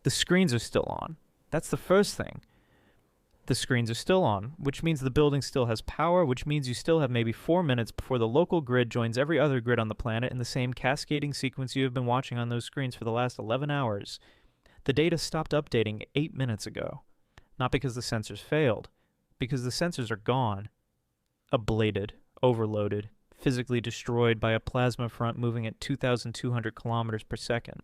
The screens are still on. That's the first thing. The screens are still on, which means the building still has power, which means you still have maybe 4 minutes before the local grid joins every other grid on the planet in the same cascading sequence you have been watching on those screens for the last 11 hours. The data stopped updating 8 minutes ago. Not because the sensors failed, because the sensors are gone. Ablated, overloaded, physically destroyed by a plasma front moving at 2,200 kilometers per second.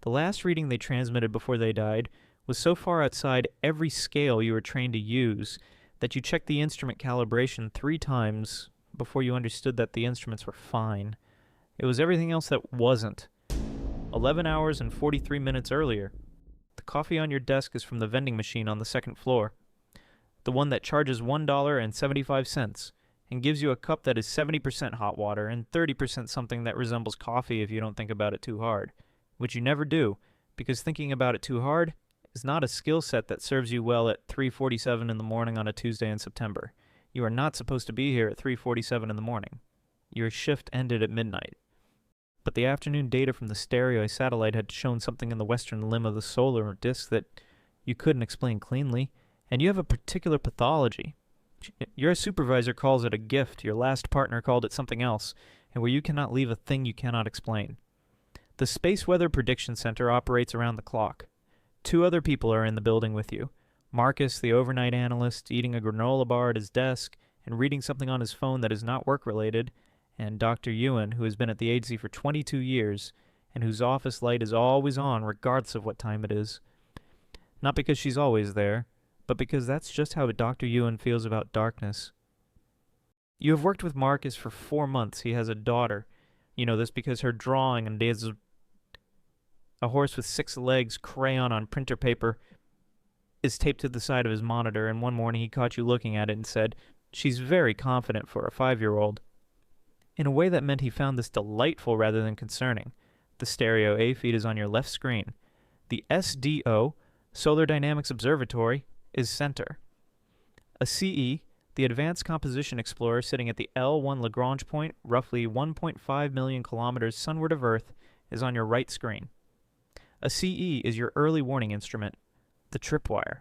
The last reading they transmitted before they died was so far outside every scale you were trained to use that you checked the instrument calibration 3 times before you understood that the instruments were fine. It was everything else that wasn't. 11 hours and 43 minutes earlier. The coffee on your desk is from the vending machine on the second floor. The one that charges $1.75 and gives you a cup that is 70% hot water and 30% something that resembles coffee if you don't think about it too hard. Which you never do, because thinking about it too hard is not a skill set that serves you well at 3:47 in the morning on a Tuesday in September. You are not supposed to be here at 3:47 in the morning. Your shift ended at midnight. But the afternoon data from the stereo satellite had shown something in the western limb of the solar disk that you couldn't explain cleanly, and you have a particular pathology. Your supervisor calls it a gift, your last partner called it something else, and where you cannot leave a thing you cannot explain. The Space Weather Prediction Center operates around the clock. 2 other people are in the building with you. Marcus, the overnight analyst, eating a granola bar at his desk and reading something on his phone that is not work-related, and Dr. Ewan, who has been at the agency for 22 years and whose office light is always on regardless of what time it is. Not because she's always there, but because that's just how Dr. Ewan feels about darkness. You have worked with Marcus for 4 months. He has a daughter. You know this because her drawing and is a horse with 6 legs, crayon on printer paper, is taped to the side of his monitor, and one morning he caught you looking at it and said, "She's very confident for a 5-year-old." In a way that meant he found this delightful rather than concerning. The stereo A feed is on your left screen. The SDO, Solar Dynamics Observatory, is center. A CE, the Advanced Composition Explorer sitting at the L1 Lagrange point, roughly 1.5 million kilometers sunward of Earth, is on your right screen. A CE is your early warning instrument, the tripwire.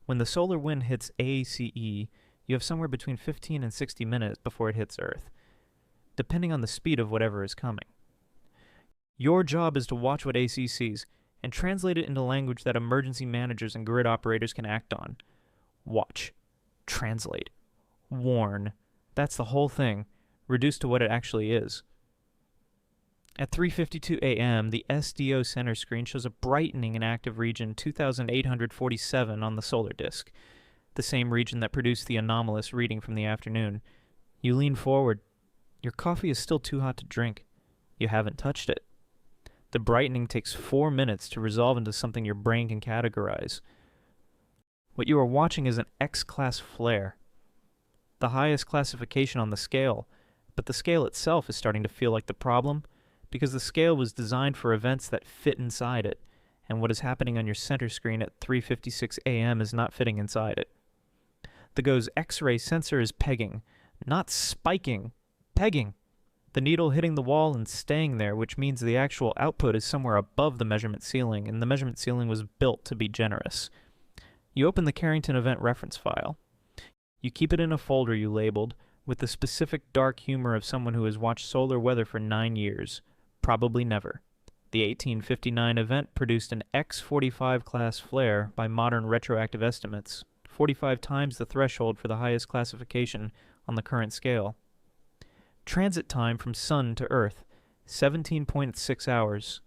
When the solar wind hits ACE, you have somewhere between 15 and 60 minutes before it hits Earth, depending on the speed of whatever is coming. Your job is to watch what AC sees and translate it into language that emergency managers and grid operators can act on. Watch. Translate. Warn. That's the whole thing, reduced to what it actually is. At 3:52 a.m., the SDO center screen shows a brightening in active region 2847 on the solar disk, the same region that produced the anomalous reading from the afternoon. You lean forward. Your coffee is still too hot to drink. You haven't touched it. The brightening takes 4 minutes to resolve into something your brain can categorize. What you are watching is an X-class flare, the highest classification on the scale, but the scale itself is starting to feel like the problem, because the scale was designed for events that fit inside it, and what is happening on your center screen at 3:56 a.m. is not fitting inside it. The GOES X-ray sensor is pegging, not spiking, pegging. The needle hitting the wall and staying there, which means the actual output is somewhere above the measurement ceiling, and the measurement ceiling was built to be generous. You open the Carrington event reference file. You keep it in a folder you labeled, with the specific dark humor of someone who has watched solar weather for 9 years. Probably never. The 1859 event produced an X45 class flare by modern retroactive estimates, 45 times the threshold for the highest classification on the current scale. Transit time from Sun to Earth, 17.6 hours.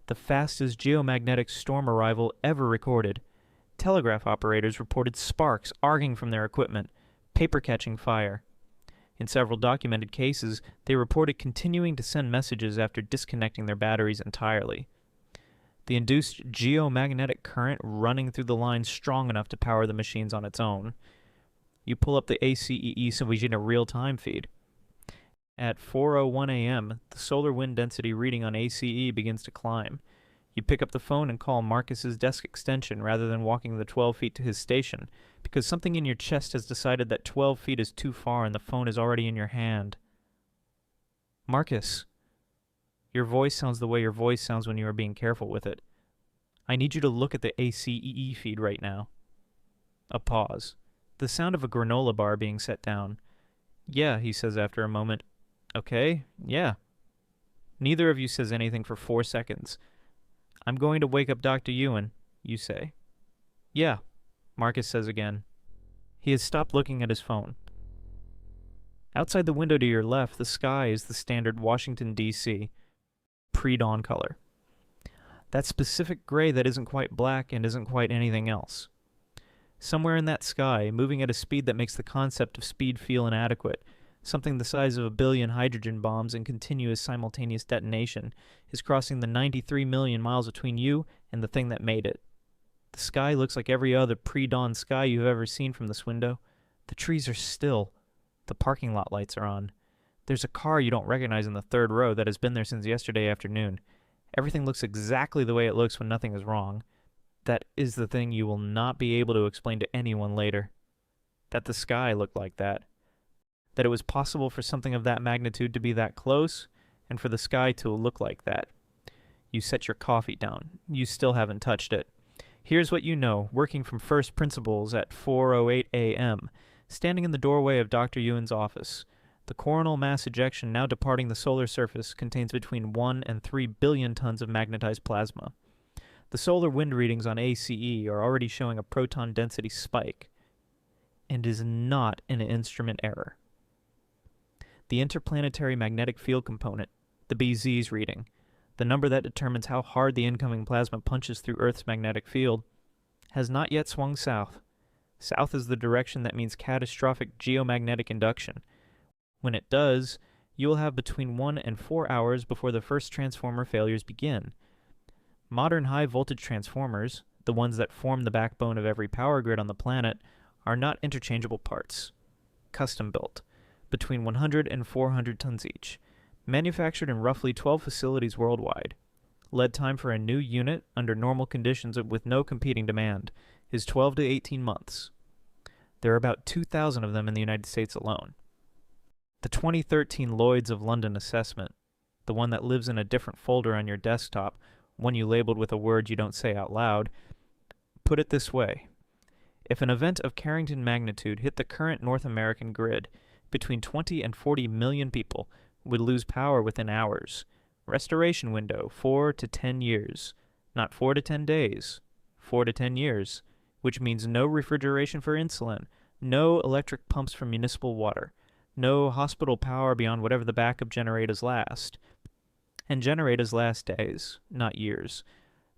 The fastest geomagnetic storm arrival ever recorded. Telegraph operators reported sparks arcing from their equipment, paper catching fire. In several documented cases, they reported continuing to send messages after disconnecting their batteries entirely. The induced geomagnetic current running through the line strong enough to power the machines on its own. You pull up the ACEE so we get a real-time feed. At 4:01 a.m., the solar wind density reading on ACE begins to climb. You pick up the phone and call Marcus's desk extension rather than walking the 12 feet to his station, because something in your chest has decided that 12 feet is too far and the phone is already in your hand. Marcus. Your voice sounds the way your voice sounds when you are being careful with it. I need you to look at the ACEE feed right now. A pause. The sound of a granola bar being set down. Yeah, he says after a moment. Okay, yeah. Neither of you says anything for 4 seconds. I'm going to wake up Dr. Ewan, you say. Yeah, Marcus says again. He has stopped looking at his phone. Outside the window to your left, the sky is the standard Washington, D.C. pre-dawn color. That specific gray that isn't quite black and isn't quite anything else. Somewhere in that sky, moving at a speed that makes the concept of speed feel inadequate, something the size of 1 billion hydrogen bombs in continuous simultaneous detonation, is crossing the 93 million miles between you and the thing that made it. The sky looks like every other pre-dawn sky you've ever seen from this window. The trees are still. The parking lot lights are on. There's a car you don't recognize in the third row that has been there since yesterday afternoon. Everything looks exactly the way it looks when nothing is wrong. That is the thing you will not be able to explain to anyone later. That the sky looked like that. That it was possible for something of that magnitude to be that close, and for the sky to look like that. You set your coffee down. You still haven't touched it. Here's what you know, working from first principles at 4:08 a.m., standing in the doorway of Dr. Ewan's office. The coronal mass ejection now departing the solar surface contains between 1 and 3 billion tons of magnetized plasma. The solar wind readings on ACE are already showing a proton density spike, and is not an instrument error. The interplanetary magnetic field component, the BZ's reading, the number that determines how hard the incoming plasma punches through Earth's magnetic field, has not yet swung south. South is the direction that means catastrophic geomagnetic induction. When it does, you will have between 1 and 4 hours before the first transformer failures begin. Modern high-voltage transformers, the ones that form the backbone of every power grid on the planet, are not interchangeable parts. Custom-built, between 100 and 400 tons each, manufactured in roughly 12 facilities worldwide. Lead time for a new unit, under normal conditions with no competing demand, is 12 to 18 months. There are about 2,000 of them in the United States alone. The 2013 Lloyds of London assessment, the one that lives in a different folder on your desktop, one you labeled with a word you don't say out loud, put it this way. If an event of Carrington magnitude hit the current North American grid, between 20 and 40 million people would lose power within hours. Restoration window, 4 to 10 years. Not 4 to 10 days, 4 to 10 years, which means no refrigeration for insulin, no electric pumps for municipal water, no hospital power beyond whatever the backup generators last. And generators last days, not years.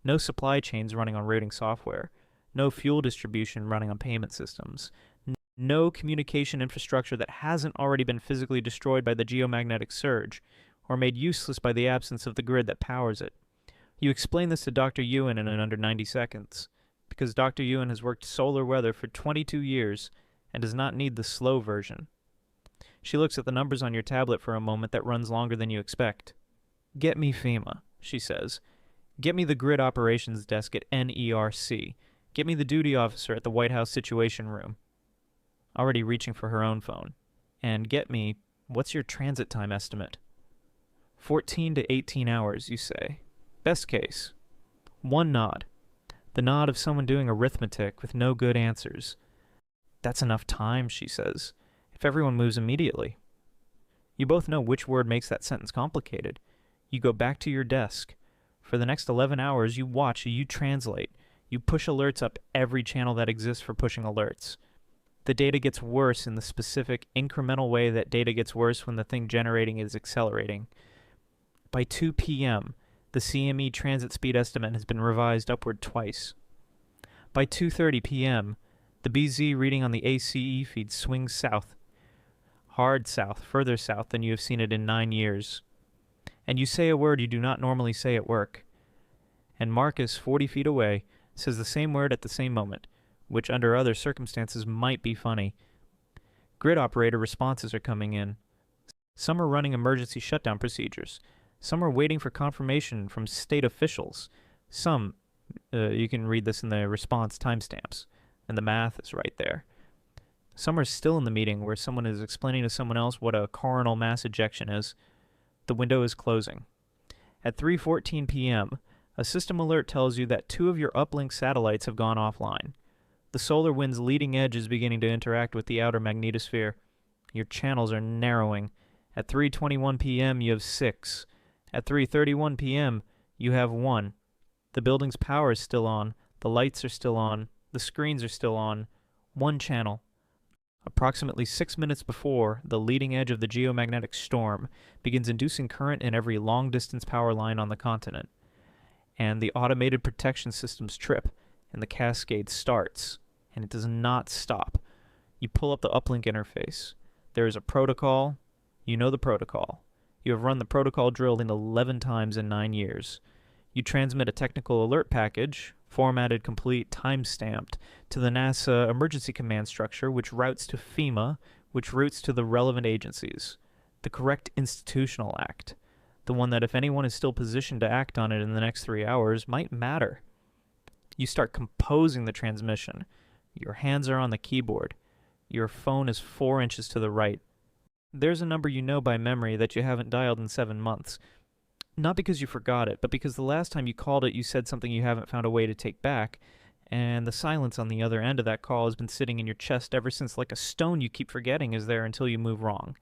No supply chains running on routing software. No fuel distribution running on payment systems. No communication infrastructure that hasn't already been physically destroyed by the geomagnetic surge, or made useless by the absence of the grid that powers it. You explain this to Dr. Ewan in under 90 seconds, because Dr. Ewan has worked solar weather for 22 years and does not need the slow version. She looks at the numbers on your tablet for a moment that runs longer than you expect. Get me FEMA, she says. Get me the grid operations desk at NERC. Get me the duty officer at the White House Situation Room. Already reaching for her own phone. And get me, what's your transit time estimate? 14 to 18 hours, you say. Best case. One nod. The nod of someone doing arithmetic with no good answers. That's enough time, she says, if everyone moves immediately. You both know which word makes that sentence complicated. You go back to your desk. For the next 11 hours, you watch, you translate. You push alerts up every channel that exists for pushing alerts. The data gets worse in the specific, incremental way that data gets worse when the thing generating is accelerating. By 2 p.m., the CME transit speed estimate has been revised upward twice. By 2:30 p.m., the BZ reading on the ACE feed swings south. Hard south, further south than you have seen it in 9 years. And you say a word you do not normally say at work. And Marcus, 40 feet away, says the same word at the same moment, which under other circumstances might be funny. Grid operator responses are coming in. Some are running emergency shutdown procedures. Some are waiting for confirmation from state officials. Some, you can read this in the response timestamps, and the math is right there. Some are still in the meeting where someone is explaining to someone else what a coronal mass ejection is. The window is closing. At 3:14 p.m., A system alert tells you that 2 of your uplink satellites have gone offline. The solar wind's leading edge is beginning to interact with the outer magnetosphere. Your channels are narrowing. At 3:21 p.m. you have 6. At 3:31 p.m. you have 1. The building's power is still on. The lights are still on. The screens are still on. 1 channel. Approximately 6 minutes before, the leading edge of the geomagnetic storm begins inducing current in every long-distance power line on the continent. And the automated protection systems trip, and the cascade starts, and it does not stop. You pull up the uplink interface. There is a protocol. You know the protocol. You have run the protocol drill 11 times in 9 years. You transmit a technical alert package, formatted, complete, time-stamped, to the NASA emergency command structure, which routes to FEMA, which routes to the relevant agencies. The correct institutional act, the one that if anyone is still positioned to act on it in the next 3 hours, might matter. You start composing the transmission. Your hands are on the keyboard. Your phone is 4 inches to the right. There's a number you know by memory that you haven't dialed in 7 months. Not because you forgot it, but because the last time you called it, you said something you haven't found a way to take back, and the silence on the other end of that call has been sitting in your chest ever since, like a stone you keep forgetting is there until you move wrong.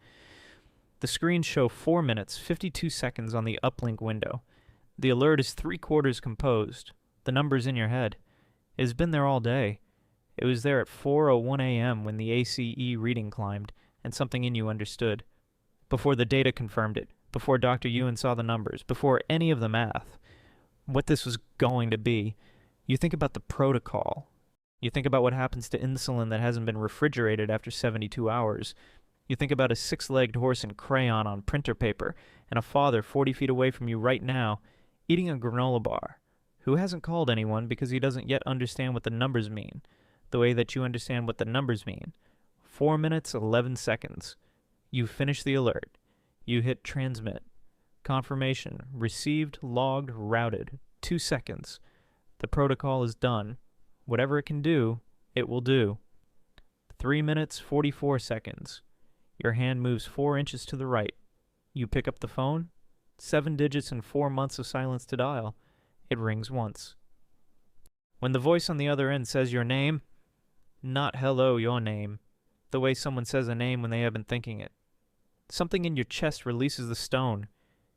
The screens show 4 minutes, 52 seconds on the uplink window. The alert is 3/4 composed. The number's in your head. It has been there all day. It was there at 4:01 a.m. when the ACE reading climbed, and something in you understood. Before the data confirmed it, before Dr. Ewan saw the numbers, before any of the math, what this was going to be. You think about the protocol. You think about what happens to insulin that hasn't been refrigerated after 72 hours. You think about a 6-legged horse in crayon on printer paper, and a father 40 feet away from you right now, eating a granola bar, who hasn't called anyone because he doesn't yet understand what the numbers mean, the way that you understand what the numbers mean. 4 minutes, 11 seconds. You finish the alert. You hit transmit. Confirmation. Received, logged, routed. 2 seconds. The protocol is done. Whatever it can do, it will do. 3 minutes, 44 seconds. Your hand moves 4 inches to the right. You pick up the phone. 7 digits and 4 months of silence to dial. It rings once. When the voice on the other end says your name, not hello, your name, the way someone says a name when they have been thinking it. Something in your chest releases the stone.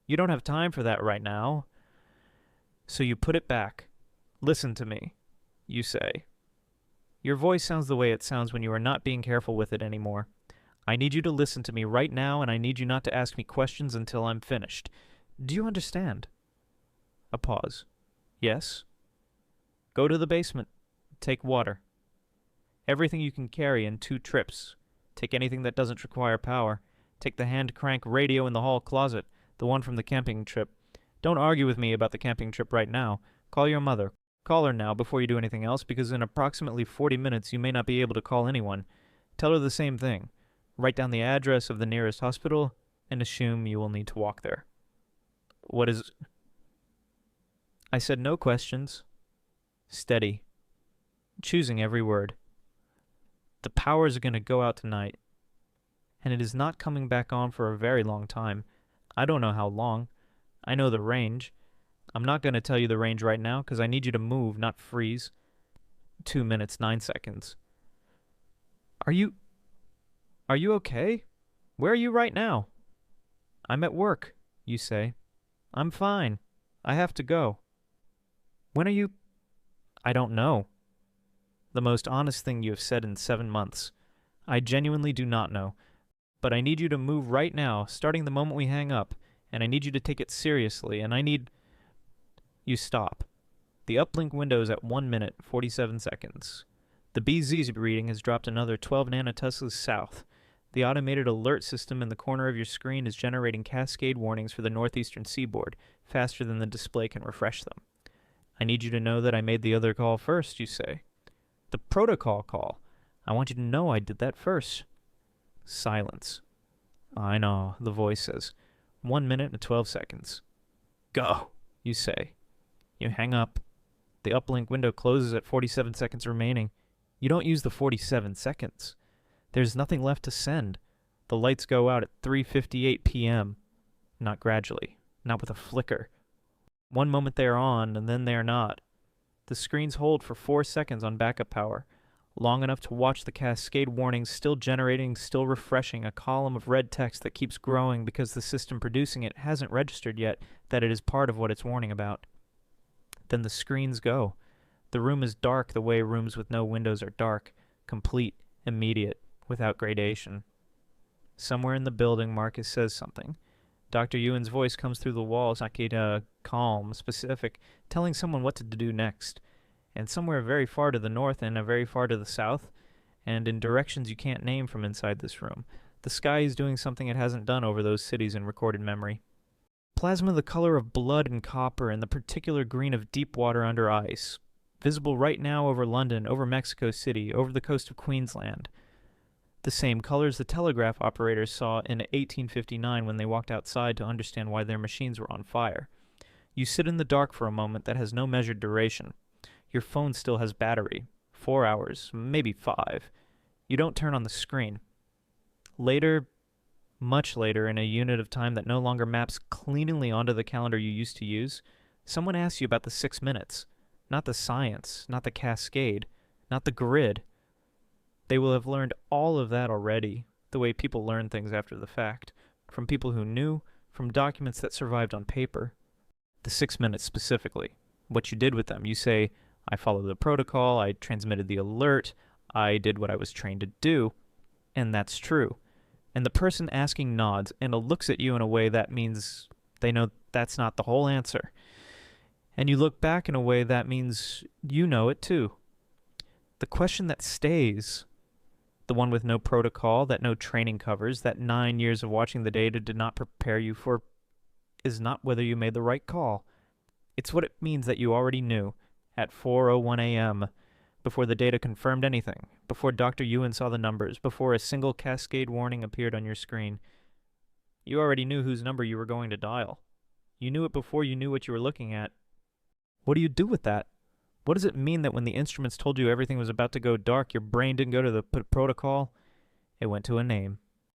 You don't have time for that right now. So you put it back. Listen to me, you say. Your voice sounds the way it sounds when you are not being careful with it anymore. I need you to listen to me right now, and I need you not to ask me questions until I'm finished. Do you understand? A pause. Yes? Go to the basement. Take water. Everything you can carry in 2 trips. Take anything that doesn't require power. Take the hand-crank radio in the hall closet, the one from the camping trip. Don't argue with me about the camping trip right now. Call your mother. Call her now before you do anything else, because in approximately 40 minutes you may not be able to call anyone. Tell her the same thing. Write down the address of the nearest hospital, and assume you will need to walk there. What is... I said no questions. Steady. Choosing every word. The powers are going to go out tonight. And it is not coming back on for a very long time. I don't know how long. I know the range. I'm not going to tell you the range right now because I need you to move, not freeze. 2 minutes, 9 seconds. Are you okay? Where are you right now? I'm at work, you say. I'm fine. I have to go. When are you... I don't know. The most honest thing you have said in 7 months. I genuinely do not know. But I need you to move right now, starting the moment we hang up, and I need you to take it seriously, and I need... You stop. The uplink window is at 1 minute, 47 seconds. The BZ reading has dropped another 12 nanoteslas south. The automated alert system in the corner of your screen is generating cascade warnings for the northeastern seaboard, faster than the display can refresh them. I need you to know that I made the other call first, you say. The protocol call. I want you to know I did that first. Silence. I know, the voice says. 1 minute and 12 seconds. Go, you say. You hang up. The uplink window closes at 47 seconds remaining. You don't use the 47 seconds. There's nothing left to send. The lights go out at 3:58 p.m. Not gradually. Not with a flicker. One moment they are on, and then they are not. The screens hold for 4 seconds on backup power, long enough to watch the cascade warnings still generating, still refreshing, a column of red text that keeps growing because the system producing it hasn't registered yet that it is part of what it's warning about. Then the screens go. The room is dark the way rooms with no windows are dark, complete, immediate, without gradation. Somewhere in the building, Marcus says something. Dr. Ewan's voice comes through the walls, calm, specific, telling someone what to do next. And somewhere very far to the north and very far to the south, and in directions you can't name from inside this room, the sky is doing something it hasn't done over those cities in recorded memory. Plasma the color of blood and copper, and the particular green of deep water under ice, visible right now over London, over Mexico City, over the coast of Queensland. The same colors the telegraph operators saw in 1859 when they walked outside to understand why their machines were on fire. You sit in the dark for a moment that has no measured duration. Your phone still has battery. 4 hours, maybe 5. You don't turn on the screen. Later, much later, in a unit of time that no longer maps cleanly onto the calendar you used to use, someone asks you about the 6 minutes. Not the science, not the cascade, not the grid. They will have learned all of that already, the way people learn things after the fact, from people who knew, from documents that survived on paper. The 6 minutes specifically, what you did with them. You say, I followed the protocol, I transmitted the alert, I did what I was trained to do, and that's true. And the person asking nods and looks at you in a way that means they know that's not the whole answer. And you look back in a way that means you know it too. The question that stays, the one with no protocol, that no training covers, that 9 years of watching the data did not prepare you for, is not whether you made the right call. It's what it means that you already knew at 4:01 a.m., before the data confirmed anything, before Dr. Ewan saw the numbers, before a single cascade warning appeared on your screen. You already knew whose number you were going to dial. You knew it before you knew what you were looking at. What do you do with that? What does it mean that when the instruments told you everything was about to go dark, your brain didn't go to the protocol? It went to a name.